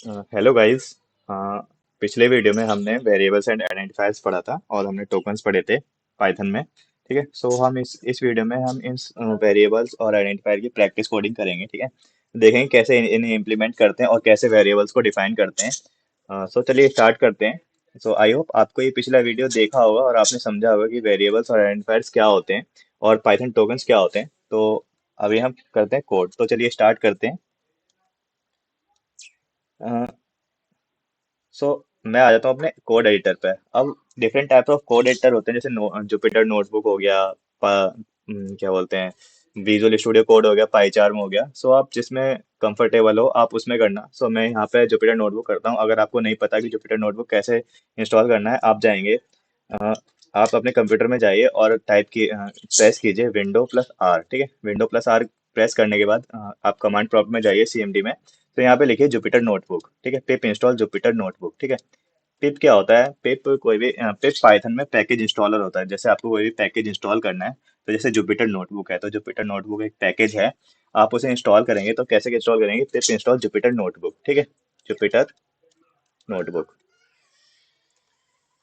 Hello guys. पिछले video में हमने वेरिएबल्स एंड आइडेंटिफायर्स पढ़ा था और हमने टोकन्स पढ़े थे पाइथन में। ठीक है, सो हम इस वीडियो में हम इन वेरिएबल्स और आइडेंटिफायर की प्रैक्टिस कोडिंग करेंगे। ठीक है, देखेंगे कैसे इन्हें इम्प्लीमेंट करते हैं और कैसे वेरिएबल्स को डिफाइन करते हैं। सो चलिए स्टार्ट करते हैं। सो आई होप आपको ये पिछला वीडियो देखा होगा और आपने समझा होगा कि वेरिएबल्स और आइडेंटिफायर्स क्या होते हैं और पाइथन टोकन्स क्या होते हैं। तो अभी हम करते हैं कोड, तो चलिए स्टार्ट करते हैं। सो मैं आ जाता हूँ अपने कोड एडिटर पे। अब different type of code editor होते हैं, जैसे जुपिटर नोटबुक हो गया, क्या बोलते हैं, विजुअल स्टूडियो कोड हो गया, पाईचार्म हो गया। सो आप जिसमें कंफर्टेबल हो आप उसमें करना। सो मैं यहाँ पे जुपिटर नोटबुक करता हूँ। अगर आपको नहीं पता कि जुपिटर नोटबुक कैसे इंस्टॉल करना है, आप जाएंगे, अ, आप अपने कंप्यूटर में जाइए और टाइप की प्रेस कीजिए विंडो+R। ठीक है, विंडो+R प्रेस करने के बाद आप कमांड प्रॉम्प्ट में जाइए सीएमडी में। तो यहाँ पे लिखिए जुपिटर नोटबुक। ठीक है, पिप इंस्टॉल जुपिटर नोटबुक। ठीक है, पिप क्या होता है? पिप कोई भी पिप पाइथन में पैकेज इंस्टॉलर होता है। जैसे आपको कोई भी पैकेज इंस्टॉल करना है, तो जैसे जुपिटर नोटबुक है, तो जुपिटर नोटबुक एक पैकेज है। आप उसे इंस्टॉल करेंगे तो कैसे इंस्टॉल करेंगे? पिप इंस्टॉल जुपिटर नोटबुक। ठीक है, जुपिटर नोटबुक।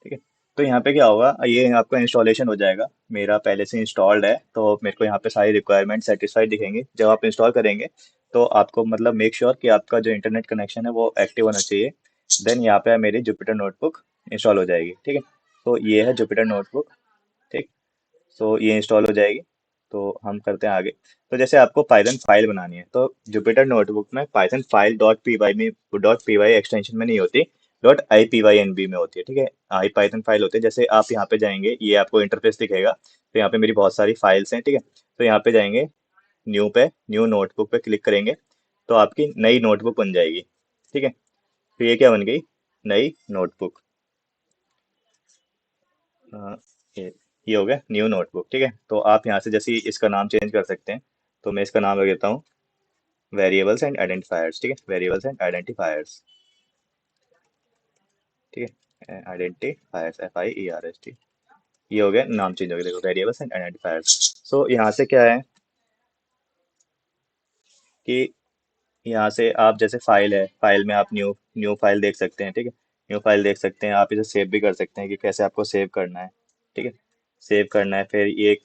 ठीक है, तो यहाँ पे क्या होगा, ये आपका इंस्टॉलेशन हो जाएगा। मेरा पहले से इंस्टॉल्ड है तो मेरे को यहाँ पे सारी रिक्वायरमेंट सेटिस्फाइड दिखेंगे। जब आप इंस्टॉल करेंगे तो आपको मतलब मेक श्योर कि आपका जो इंटरनेट कनेक्शन है वो एक्टिव होना चाहिए। देन यहाँ पे मेरी जुपिटर नोटबुक इंस्टॉल हो जाएगी। ठीक है, तो ये है जुपिटर नोटबुक। ठीक, सो ये इंस्टॉल हो जाएगी। तो हम करते हैं आगे। तो जैसे आपको पाइथन फाइल बनानी है, तो जुपिटर नोटबुक में Python file dot P Y extension में नहीं होती, .ipynb में होती है। ठीक है, आई पाइथन फाइल होती है। जैसे आप यहाँ पे जाएंगे, ये आपको इंटरफेस दिखेगा। तो यहाँ पे मेरी बहुत सारी फाइल्स हैं। ठीक है, तो यहाँ पे जाएंगे, न्यू नोटबुक पे क्लिक करेंगे, तो आपकी नई नोटबुक बन जाएगी। ठीक है, तो ये क्या बन गई? नई नोटबुक। हाँ, ये ये हो गया न्यू नोटबुक। ठीक है, तो आप यहाँ से जैसे ही इसका नाम चेंज कर सकते हैं। तो मैं इसका नाम रख देता हूँ वेरिएबल्स एंड आइडेंटिफायर्स। ठीक है, वेरिएबल्स एंड आइडेंटिफायर्स। ठीक है, आइडेंटिफायर्स, FIERS। ये हो गया, नाम चेंज हो गया। देखो, वेरिएबल्स एंड आइडेंटिफायर्स। सो यहाँ से क्या है कि यहाँ से आप जैसे फाइल है, फाइल में आप न्यू न्यू फाइल देख सकते हैं। ठीक है, न्यू फाइल देख सकते हैं। आप इसे सेव भी कर सकते हैं कि कैसे आपको सेव करना है। ठीक है, सेव करना है, फिर ये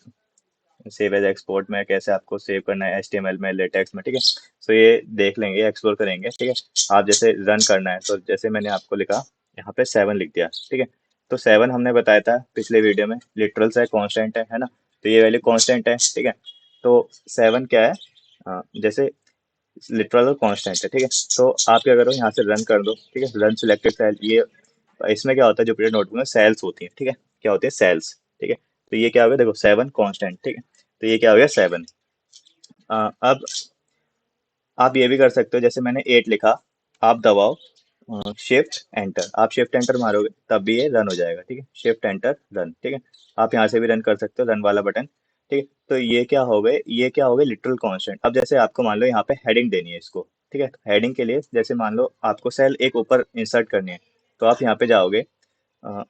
सेव एज एक्सपोर्ट में कैसे आपको सेव करना है, HTML में, लेटेक्स में। ठीक है, सो ये देख लेंगे, एक्सप्लोर करेंगे। ठीक है, आप जैसे रन करना है, तो जैसे मैंने आपको लिखा यहाँ पे 7 लिख दिया। ठीक है, तो 7 हमने बताया था पिछले वीडियो में, लिटरल्स है, कांस्टेंट है ना? तो ये वैल्यू कांस्टेंट है। ठीक है, तो 7 क्या है? जैसे लिटरल और कांस्टेंट है। ठीक है, तो आप क्या करो, यहाँ से रन कर दो। ठीक है, रन सिलेक्टेड सेल। ये इसमें क्या होता है, जुपिटर नोटबुक में सेल्स होती है। ठीक है, क्या होती है? सेल्स। ठीक है, तो ये क्या हो गया? देखो, 7 कांस्टेंट। ठीक है, तो ये क्या हो गया? 7। अब आप ये भी कर सकते हो, जैसे मैंने 8 लिखा, आप दबाओ शिफ्ट एंटर। आप शिफ्ट एंटर मारोगे तब भी ये रन हो जाएगा। ठीक है, शिफ्ट एंटर रन। ठीक है, आप यहाँ से भी रन कर सकते हो, रन वाला बटन। ठीक है, तो ये क्या हो गए? ये क्या हो गए? Literal constant. अब जैसे आपको मान लो यहाँ पे हेडिंग देनी है इसको। ठीक है, हेडिंग के लिए जैसे मान लो आपको सेल एक ऊपर इंसर्ट करनी है, तो आप यहाँ पे जाओगे, अ,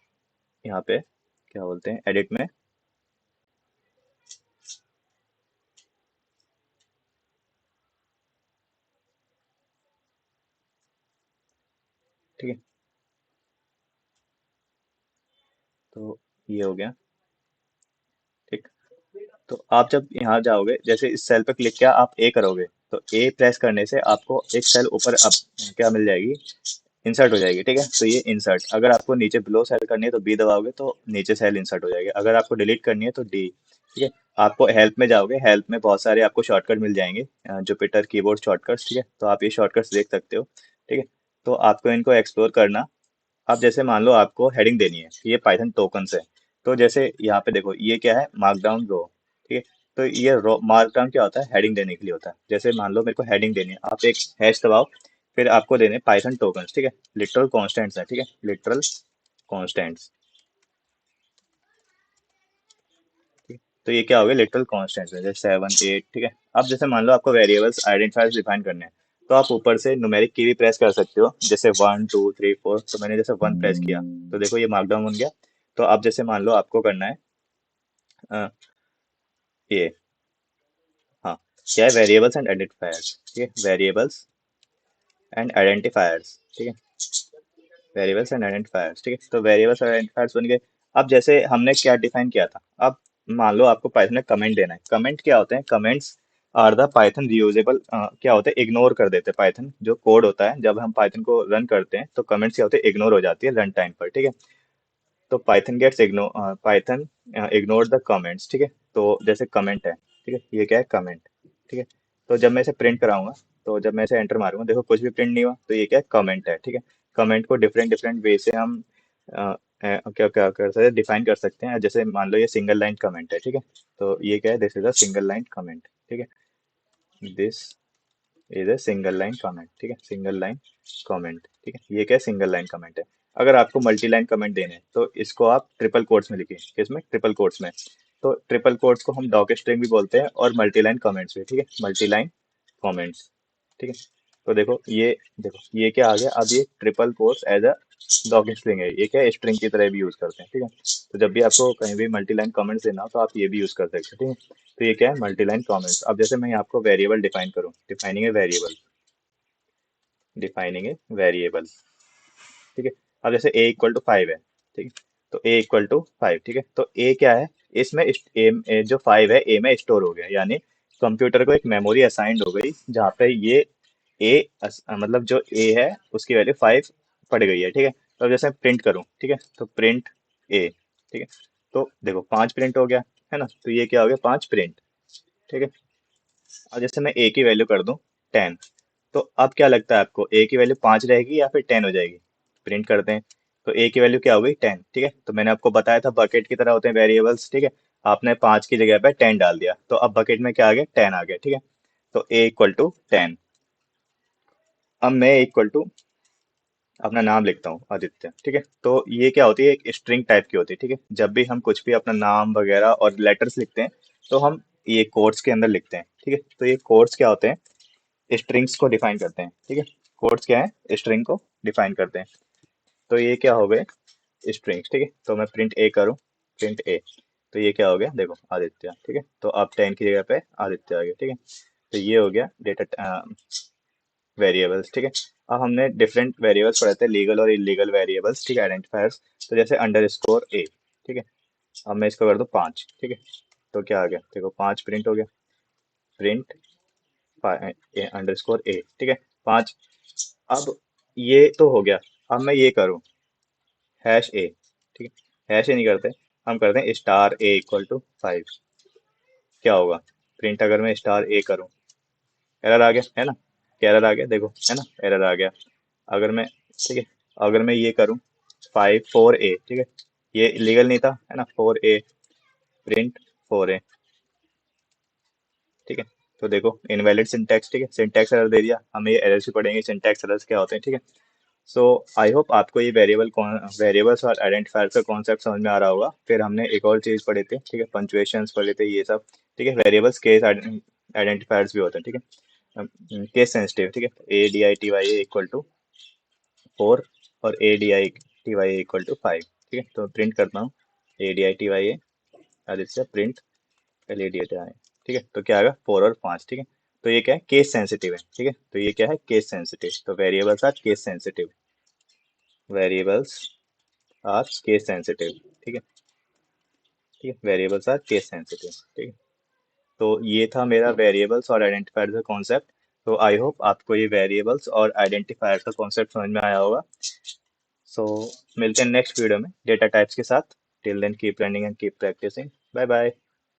यहाँ पे क्या बोलते हैं, एडिट में। ठीक है, तो ये हो गया। ठीक, तो आप जब यहाँ जाओगे, जैसे इस सेल पे क्लिक किया, आप ए करोगे, तो ए प्रेस करने से आपको एक सेल ऊपर अप क्या मिल जाएगी? इंसर्ट हो जाएगी। ठीक है, तो ये इंसर्ट। अगर आपको नीचे बिलो सेल करनी है तो बी दबाओगे तो नीचे सेल इंसर्ट हो जाएगी। अगर आपको डिलीट करनी है तो डी। ठीक है, आपको हेल्प में जाओगे, हेल्प में बहुत सारे आपको शॉर्टकट मिल जाएंगे, जुपिटर कीबोर्ड शॉर्टकट्स। ठीक है, तो आप ये शॉर्टकट्स देख सकते हो। ठीक है, तो आपको इनको एक्सप्लोर करना। अब जैसे मान लो आपको हेडिंग देनी है, ये पाइथन टोकन्स है। तो जैसे यहाँ पे देखो, ये क्या है? मार्कडाउन रो। ठीक है, तो ये रो मार्कडाउन क्या होता है? हेडिंग देने के लिए होता है। जैसे मान लो मेरे को हेडिंग देनी है, आप एक हैश दबाओ, फिर आपको देने पाइथन टोकन्स। ठीक है, लिटरल कॉन्स्टेंट्स है। ठीक है, लिटरल कॉन्स्टेंट्स। ठीक है, तो ये क्या हो गया? लिटरल कॉन्स्टेंट्स है, जैसे 7 8। ठीक है, अब जैसे मान लो आपको वेरिएबल्स आइडेंटिफायर्स डिफाइन करने हैं, तो आप ऊपर से न्यूमेरिक की भी प्रेस कर सकते हो, जैसे 1 2 3 4। तो मैंने जैसे 1 प्रेस किया, तो देखो ये मार्कडाउन बन गया। तो अब जैसे मान लो आपको करना है, अ, ये, हाँ, क्या है? Variables and identifiers. ठीक है, वेरिएबल्स एंड आइडेंटिफायर्स, ठीक है। वेरिएबल्स एंड आइडेंटिफायर्स, ठीक है। तो वेरिएबल्स और आइडेंटिफायर्स बन गए। अब जैसे हमने क्या डिफाइन किया था, अब मान लो आपको पाइथन में कमेंट देना है। कमेंट क्या होते हैं? Comments are the Python reusable, क्या होते हैं, इग्नोर कर देते हैं पाइथन। जो कोड होता है जब हम पाइथन को रन करते हैं तो कमेंट्स क्या होते हैं, इग्नोर हो जाती है रन टाइम पर, ठीक है। तो Python gets ignore, Python ignore the comments, ठीक है। तो जैसे कमेंट है, ठीक है, ये क्या है, कमेंट, ठीक है। तो जब मैं इसे प्रिंट कराऊंगा, तो जब मैं इसे एंटर मारूंगा, देखो कुछ भी प्रिंट नहीं हुआ, तो ये क्या है, कमेंट है, ठीक है। कमेंट को डिफरेंट डिफरेंट वे से हम क्या क्या कर सकते हैं, डिफाइन कर सकते हैं। जैसे मान लो ये सिंगल लाइन कमेंट है, ठीक है। तो ये क्या है, this is a single line comment, ठीक है। This is a single line comment, ठीक है, सिंगल लाइन कमेंट, ठीक है। ये क्या है, सिंगल लाइन कमेंट है। अगर आपको मल्टी लाइन कमेंट देने हैं तो इसको आप ट्रिपल कोट्स में लिखिए, किसमें, ट्रिपल कोट्स में। तो ट्रिपल कोट्स को हम डॉक स्ट्रिंग भी बोलते हैं और मल्टी लाइन कमेंट्स भी, ठीक है, मल्टी लाइन कमेंट्स, ठीक है। तो देखो ये, देखो ये क्या आ गया, अब ये triple quotes as a docstring है, ये क्या है, स्ट्रिंग की तरह भी यूज करते हैं, ठीक है। तो जब भी आपको कहीं भी मल्टी लाइन कमेंट्स देना हो तो आप ये भी यूज कर सकते हैं, ठीक है। तो ये क्या है, मल्टी लाइन कमेंट्स। अब जैसे मैं आपको वेरिएबल डिफाइन करूँ, defining a variable, defining a variable, ठीक है। अब जैसे a इक्वल टू 5 है, ठीक है। तो a इक्वल टू 5, ठीक है। तो a क्या है, इसमें जो 5 है a में स्टोर हो गया, यानी कंप्यूटर को एक मेमोरी असाइंड हो गई जहाँ पे ये a मतलब जो a है उसकी वैल्यू 5 पड़ गई है, ठीक है। तो अब जैसे प्रिंट करूँ, ठीक है, तो प्रिंट a, ठीक है। तो देखो 5 प्रिंट हो गया, है ना। तो ये क्या हो गया, 5 प्रिंट, ठीक है। अब जैसे मैं a की वैल्यू कर दूं 10, तो अब क्या लगता है आपको, a की वैल्यू 5 रहेगी या फिर 10 हो जाएगी? प्रिंट करते हैं, तो a की वैल्यू क्या हो गई, 10, ठीक है। तो मैंने आपको बताया था बकेट की तरह होते हैं वेरिएबल्स, ठीक है। आपने 5 की जगह पे 10 डाल दिया, तो अब बकेट में क्या आ गया, 10 आ गया, ठीक है। तो a इक्वल टू 10। अब मैं इक्वल टू अपना नाम लिखता हूँ, आदित्य, ठीक है। तो ये क्या होती है, एक स्ट्रिंग टाइप की होती है, ठीक है। जब भी हम कुछ भी अपना नाम वगैरह और लेटर्स लिखते हैं तो हम ये कोट्स के अंदर लिखते हैं, ठीक है। तो ये कोट्स क्या होते हैं, स्ट्रिंग्स को डिफाइन करते हैं, ठीक है। कोड्स क्या है, स्ट्रिंग को डिफाइन करते हैं। तो ये क्या हो गए, स्ट्रिंग्स, ठीक है। तो मैं प्रिंट ए करूँ, प्रिंट ए, तो ये क्या हो गया, देखो आदित्य, ठीक है। तो अब 10 की जगह पे आदित्य आ गया, ठीक है। तो ये हो गया डेटा वेरिएबल्स, ठीक है। अब हमने डिफरेंट वेरिएबल्स पढ़े थे, लीगल और इलीगल वेरिएबल्स, ठीक है, आइडेंटिफायर्स। तो जैसे अंडरस्कोर ए, ठीक है। अब मैं इसको कर दूं 5, ठीक है। तो क्या आ गया, देखो 5 प्रिंट हो गया, प्रिंट अंडरस्कोर ए, ठीक है, 5। अब ये तो हो गया। अब मैं ये करूं हैश ए, ठीक है। हैश ए नहीं करते, हम करते हैं स्टार ए इक्वल टू 5। क्या होगा, प्रिंट अगर मैं स्टार ए करूं, एरर आ गया, है ना। क्या एरर आ गया, देखो, है ना, एरर आ गया। अगर मैं, ठीक है, अगर मैं ये करूं 4 ए, ठीक है, ये इलीगल नहीं था, है ना, 4 ए, प्रिंट 4 ए, ठीक है। तो देखो इनवैलिड सिंटैक्स, ठीक है, सिंटैक्स एरर दे दिया। हम ये एरर्स भी पढ़ेंगे, सिंटैक्स एरर्स क्या होते हैं, ठीक है। सो आई होप आपको ये वेरिएबल्स और आइडेंटिफायर का कॉन्सेप्ट समझ में आ रहा होगा। फिर हमने एक और चीज पढ़ी थी, ठीक है, पंचुएशंस पढ़े थे, ये सब, ठीक है। वेरिएबल्स केस आइडेंटिफायर्स भी होते हैं, ठीक है, केस सेंसिटिव, ठीक है। A D I T Y equal to 4 और A D I T Y equal to 5, ठीक है। तो प्रिंट करता हूँ A D I T Y A, Aditya, print L E D I T Y, ठीक है। तो क्या आएगा, 4 और 5, ठीक है। तो ये क्या है, केस सेंसिटिव है, ठीक है। तो ये क्या है, केस सेंसिटिव। तो variables are case sensitive, variables are case sensitive, ठीक है, ठीक है, वेरिएबल्स आर केस सेंसिटिव, ठीक है। तो ये था मेरा वेरिएबल्स और आइडेंटिफायर का कॉन्सेप्ट। तो आई होप आपको ये वेरिएबल्स और आइडेंटिफायर का कॉन्सेप्ट समझ में आया होगा। सो मिलते हैं नेक्स्ट वीडियो में डेटा टाइप्स के साथ। Till then keep learning and keep practising. Bye bye.